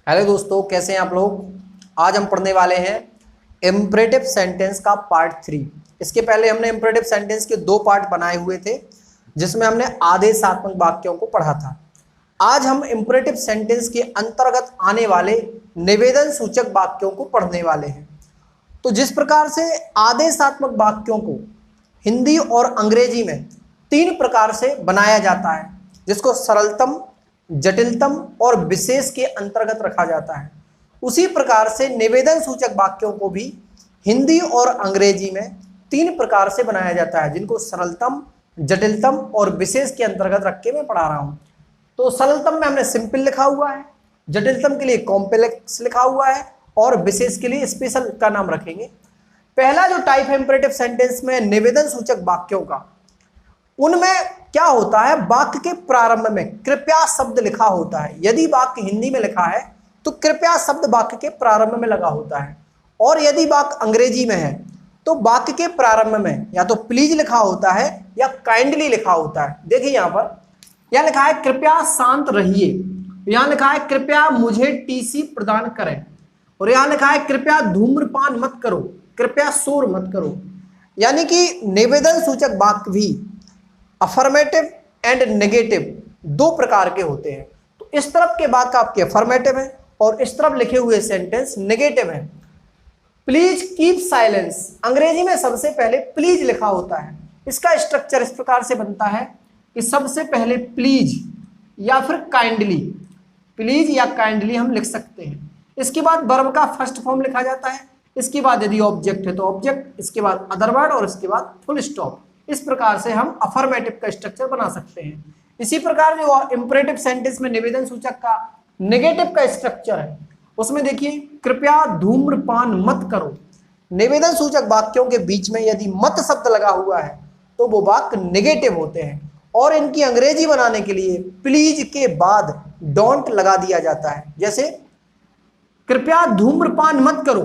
Hello दोस्तों, कैसे हैं आप लोग। आज हम पढ़ने वाले हैं इम्परेटिव सेंटेंस का पार्ट 3। इसके पहले हमने इम्परेटिव सेंटेंस के 2 पार्ट बनाए हुए थे जिसमें हमने आदेशात्मक वाक्यों को पढ़ा था। आज हम इम्परेटिव सेंटेंस के अंतर्गत आने वाले निवेदन सूचक वाक्यों को पढ़ने वाले हैं। तो जिस प्रकार से आदेशात्मक वाक्यों को हिंदी और अंग्रेजी में 3 प्रकार से बनाया जाता है, जिसको सरलतम, जटिलतम और विशेष के अंतर्गत रखा जाता है, उसी प्रकार से निवेदन सूचक वाक्यों को भी हिंदी और अंग्रेजी में 3 प्रकार से बनाया जाता है, जिनको सरलतम, जटिलतम और विशेष के अंतर्गत रख के मैं पढ़ा रहा हूं। तो सरलतम में हमने सिंपल लिखा हुआ है, जटिलतम के लिए कॉम्प्लेक्स लिखा हुआ है और विशेष के लिए स्पेशल का नाम रखेंगे। पहला जो टाइप है इंपरेटिव सेंटेंस में निवेदन सूचक वाक्यों का, उनमें क्या होता है, वाक्य के प्रारंभ में कृपया शब्द लिखा होता है। यदि वाक्य हिंदी में लिखा है तो कृपया शब्द वाक्य के प्रारंभ में लगा होता है, और यदि वाक्य अंग्रेजी में है तो वाक्य के प्रारंभ में या तो प्लीज लिखा होता है या काइंडली लिखा होता है। देखिए यहां पर यह लिखा है कृपया शांत रहिए, यहां लिखा है कृपया मुझे टीसी प्रदान करें, और यहां लिखा है कृपया धूम्रपान मत करो, कृपया शोर मत करो। यानी कि निवेदन सूचक वाक्य भी अफर्मेटिव एंड नेगेटिव 2 प्रकार के होते हैं। तो इस तरफ के वाक्य आपके अफर्मेटिव है और इस तरफ लिखे हुए सेंटेंस नेगेटिव है। प्लीज कीप साइलेंस, अंग्रेजी में सबसे पहले प्लीज लिखा होता है। इसका स्ट्रक्चर इस प्रकार से बनता है कि सबसे पहले प्लीज या फिर काइंडली, प्लीज या काइंडली हम लिख सकते हैं। इसके बाद वर्ब का फर्स्ट फॉर्म लिखा जाता है, इसके बाद यदि ऑब्जेक्ट है तो ऑब्जेक्ट, इसके बाद अदर वर्ड और इसके बाद फुल स्टॉप। इस प्रकार से हम अफर्मेटिव का स्ट्रक्चर बना सकते हैं। इसी प्रकार जो इंपरेटिव सेंटेंस में निवेदन सूचक का नेगेटिव का स्ट्रक्चर है, उसमें देखिए कृपया धूम्रपान मत करो। निवेदन सूचक वाक्यों के बीच में यदि मत शब्द लगा हुआ है तो वो वाक्य नेगेटिव होते हैं, और इनकी अंग्रेजी बनाने के लिए प्लीज के बाद डोंट लगा दिया जाता है। जैसे कृपया धूम्रपान मत करो,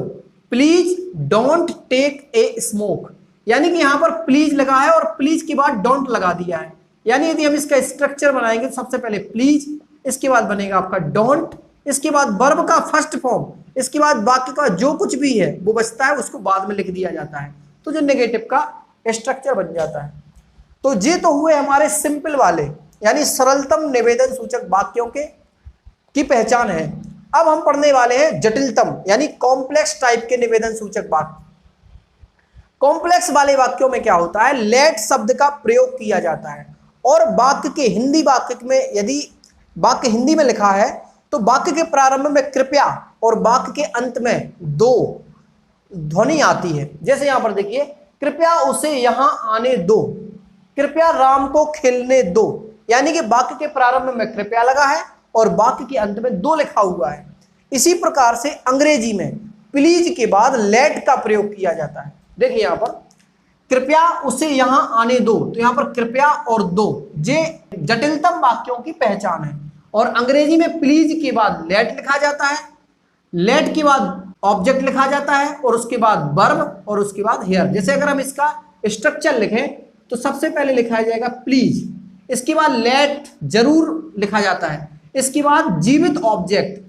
please don't take a smoke. यानी कि यहां पर प्लीज लगा है और प्लीज के बाद डोंट लगा दिया है। यानी यदि हम इसका स्ट्रक्चर बनाएंगे तो सबसे पहले प्लीज, इसके बाद बनेगा आपका डोंट, इसके बाद वर्ब का फर्स्ट फॉर्म, इसके बाद वाक्य का जो कुछ भी है वो बचता है उसको बाद में लिख दिया जाता है, तो जो नेगेटिव का स्ट्रक्चर बन जाता है। तो ये तो हुए हमारे सिंपल वाले यानी सरलतम निवेदन सूचक वाक्यों के की पहचान है। अब हम पढ़ने वाले हैं जटिलतम यानी कॉम्प्लेक्स टाइप के निवेदन सूचक वाक्य। कॉम्प्लेक्स वाले वाक्यों में क्या होता है, लेट शब्द का प्रयोग किया जाता है, और वाक्य के हिंदी वाक्य में यदि वाक्य हिंदी में लिखा है तो वाक्य के प्रारंभ में कृपया और वाक्य के अंत में 2 ध्वनि आती है। जैसे यहां पर देखिए कृपया उसे यहां आने दो, कृपया राम को खेलने दो। यानी कि वाक्य के प्रारंभ में कृपया लगा है और वाक्य के अंत में 2 लिखा हुआ है। इसी प्रकार से अंग्रेजी में प्लीज के बाद लेट का प्रयोग किया जाता है। देखिए यहां पर कृपया उसे यहां आने दो, तो यहां पर कृपया और 2 जे जटिलतम वाक्यों की पहचान है। और अंग्रेजी में प्लीज के बाद लेट लिखा जाता है, लेट के बाद ऑब्जेक्ट लिखा जाता है और उसके बाद वर्ब और उसके बाद हेयर। जैसे अगर हम इसका स्ट्रक्चर लिखें तो सबसे पहले लिखा जाएगा प्लीज, इसके बाद लेट जरूर लिखा जाता है, इसके बाद जीवित ऑब्जेक्ट,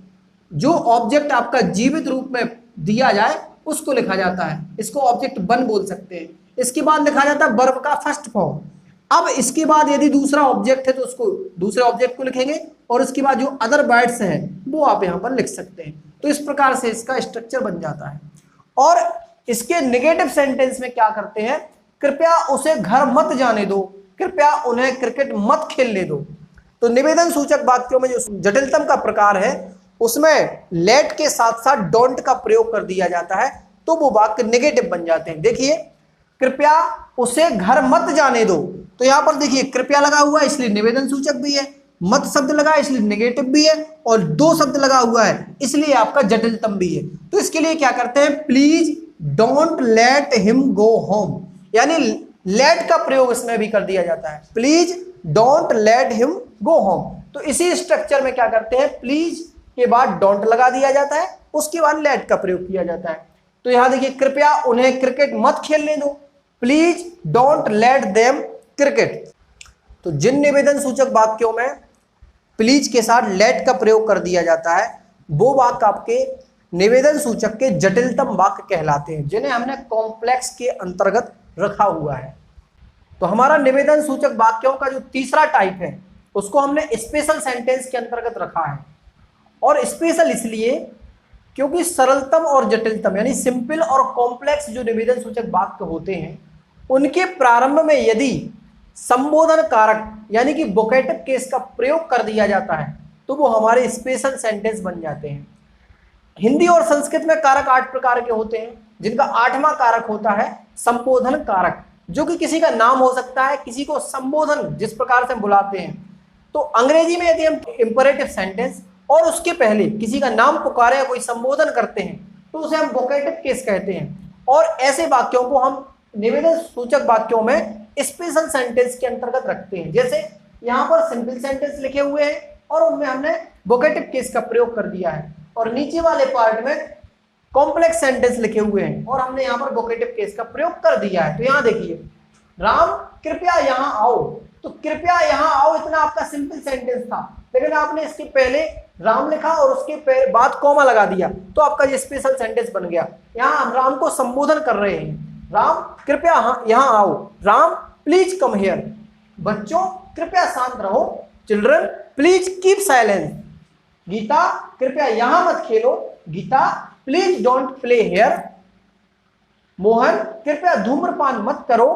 जो ऑब्जेक्ट आपका जीवित रूप में दिया जाए उसको लिखा जाता है, इसको ऑब्जेक्ट 1 बोल सकते हैं। इसके बाद लिखा जाता है वर्ब का फर्स्ट फॉर्म। अब इसके बाद यदि दूसरा ऑब्जेक्ट है तो उसको दूसरे ऑब्जेक्ट को लिखेंगे, और इसके बाद जो अदर वर्ड्स हैं वो आप यहां पर लिख सकते हैं। तो इस प्रकार से इसका स्ट्रक्चर बन जाता है। और इसके नेगेटिव सेंटेंस में क्या करते हैं, कृपया उसे घर मत जाने दो, कृपया उन्हें क्रिकेट मत खेलने दो। तो निवेदन सूचक वाक्यों में जो जटिलतम का प्रकार है उसमें लेट के साथ साथ डोंट का प्रयोग कर दिया जाता है, तो वो वाक्य नेगेटिव बन जाते हैं। देखिए कृपया उसे घर मत जाने दो, तो यहां पर देखिए कृपया लगा हुआ है इसलिए निवेदन सूचक भी है, मत शब्द लगा है इसलिए नेगेटिव भी है, और 2 शब्द लगा हुआ है इसलिए आपका जटिलतम भी है। तो इसके लिए क्या करते हैं, please don't let him go home, यानी लेट का प्रयोग इसमें भी कर दिया जाता है, please don't let him go home. तो इसी स्ट्रक्चर में क्या करते हैं, प्लीज के बाद डोंट लगा दिया जाता है, उसके बाद लेट का प्रयोग किया जाता है। तो यहां देखिए कृपया उन्हें क्रिकेट मत खेलने दो, please don't let them cricket. तो जिन निवेदन सूचक वाक्यों में प्लीज के साथ लेट का प्रयोग कर दिया जाता है वो वाक्य आपके निवेदन सूचक के जटिलतम वाक्य कहलाते हैं, जिन्हें हमने कॉम्प्लेक्स के अंतर्गत रखा हुआ है। तो हमारा निवेदन सूचक वाक्यों का जो तीसरा टाइप है उसको हमने स्पेशल सेंटेंस के अंतर्गत रखा है। और स्पेशल इसलिए क्योंकि सरलतम और जटिलतम यानी सिंपल और कॉम्प्लेक्स जो निवेदन सूचक वाक्य होते हैं उनके प्रारंभ में यदि संबोधन कारक यानी कि वोकेटिव केस का प्रयोग कर दिया जाता है तो वो हमारे स्पेशल सेंटेंस बन जाते हैं। हिंदी और संस्कृत में कारक 8 प्रकार के होते हैं, जिनका 8वां कारक होता है संबोधन कारक, जो कि किसी का नाम हो सकता है, किसी को संबोधन जिस प्रकार से हम बुलाते हैं। तो अंग्रेजी में यदि हम इंपरेटिव सेंटेंस और उसके पहले किसी का नाम पुकारे या कोई संबोधन करते हैं तो उसे हम वोकेटिव केस कहते हैं। और ऐसे वाक्यों को हम निवेदन सूचक वाक्यों में स्पेशल सेंटेंस के अंतर्गत रखते हैं। जैसे यहाँ पर सिंपल सेंटेंस लिखे हुए हैं और उनमें हमने वोकेटिव केस का प्रयोग कर दिया है, और नीचे वाले पार्ट में कॉम्प्लेक्स सेंटेंस लिखे हुए हैं और हमने यहाँ पर वोकेटिव केस का प्रयोग कर दिया है। तो यहाँ देखिए, राम कृपया यहाँ आओ, तो कृपया यहाँ आओ इतना आपका सिंपल सेंटेंस था, लेकिन आपने इसके पहले राम लिखा और उसके बाद कॉमा लगा दिया तो आपका ये स्पेशल सेंटेंस बन गया। यहाँ हम राम को संबोधन कर रहे हैं, राम कृपया यहाँ आओ, राम प्लीज कम हियर, बच्चों कृपया शांत रहो, children please keep silence, Gita कृपया यहां मत खेलो, Gita please don't play here, Mohan कृपया धूम्रपान मत करो,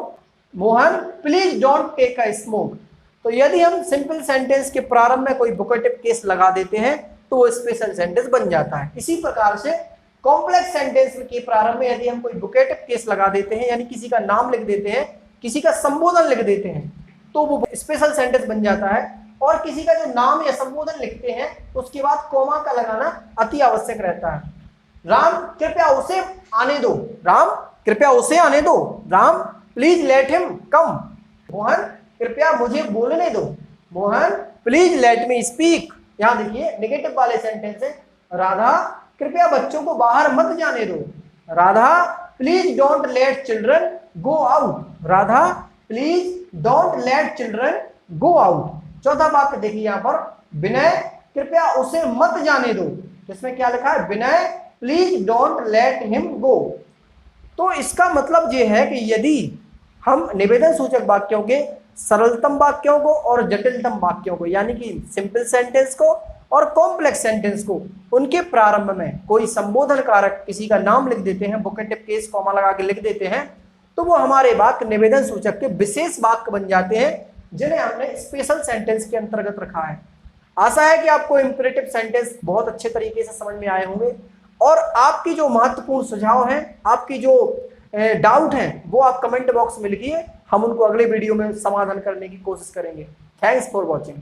Mohan please don't take a smoke. तो यदि हम सिंपल सेंटेंस के प्रारंभ में कोई वोकेटिव केस लगा देते हैं तो वो स्पेशल सेंटेंस बन जाता है। इसी प्रकार से कॉम्प्लेक्स सेंटेंस के प्रारंभ में यदि हम कोई वोकेटिव केस लगा देते हैं यानी किसी का नाम लिख देते हैं, किसी का संबोधन लिख देते हैं तो वो स्पेशल सेंटेंस बन जाता है। और किसी का जो नाम या संबोधन लिखते हैं उसके बाद कोमा का लगाना अति आवश्यक रहता है। राम कृपया उसे आने दो, राम कृपया उसे आने दो, Ram please let him come, Mohan कृपया मुझे बोलने दो, Mohan please let me speak. यहाँ देखिए नेगेटिव वाले सेंटेंस है, राधा कृपया बच्चों को बाहर मत जाने दो, Radha please don't late children go out, Radha please don't late children go out. चौथा वाक्य देखिए यहाँ पर, विनय कृपया उसे मत जाने दो, जिसमें क्या लिखा है, Vinay please don't let him go. तो इसका मतलब ये है कि यदि हम निवेदन सूचक वाक्यों के सरलतम वाक्यों को और जटिलतम वाक्यों को यानी कि सिंपल सेंटेंस को और कॉम्प्लेक्स सेंटेंस को उनके प्रारंभ में कोई संबोधन कारक किसी का नाम लिख देते हैं, वोकेटिव केस कॉमा लगा के लिख देते हैं, तो वो हमारे वाक्य निवेदन सूचक के विशेष वाक्य बन जाते हैं, जिन्हें हमने स्पेशल सेंटेंस के अंतर्गत रखा है। आशा है कि आपको इंपरेटिव सेंटेंस बहुत अच्छे तरीके से समझ में आए होंगे और आपकी जो महत्वपूर्ण सुझाव हैं, आपकी जो डाउट हैं, वो आप कमेंट बॉक्स में लिखिए, हम उनको अगले वीडियो में समाधान करने की कोशिश करेंगे। Thanks for watching.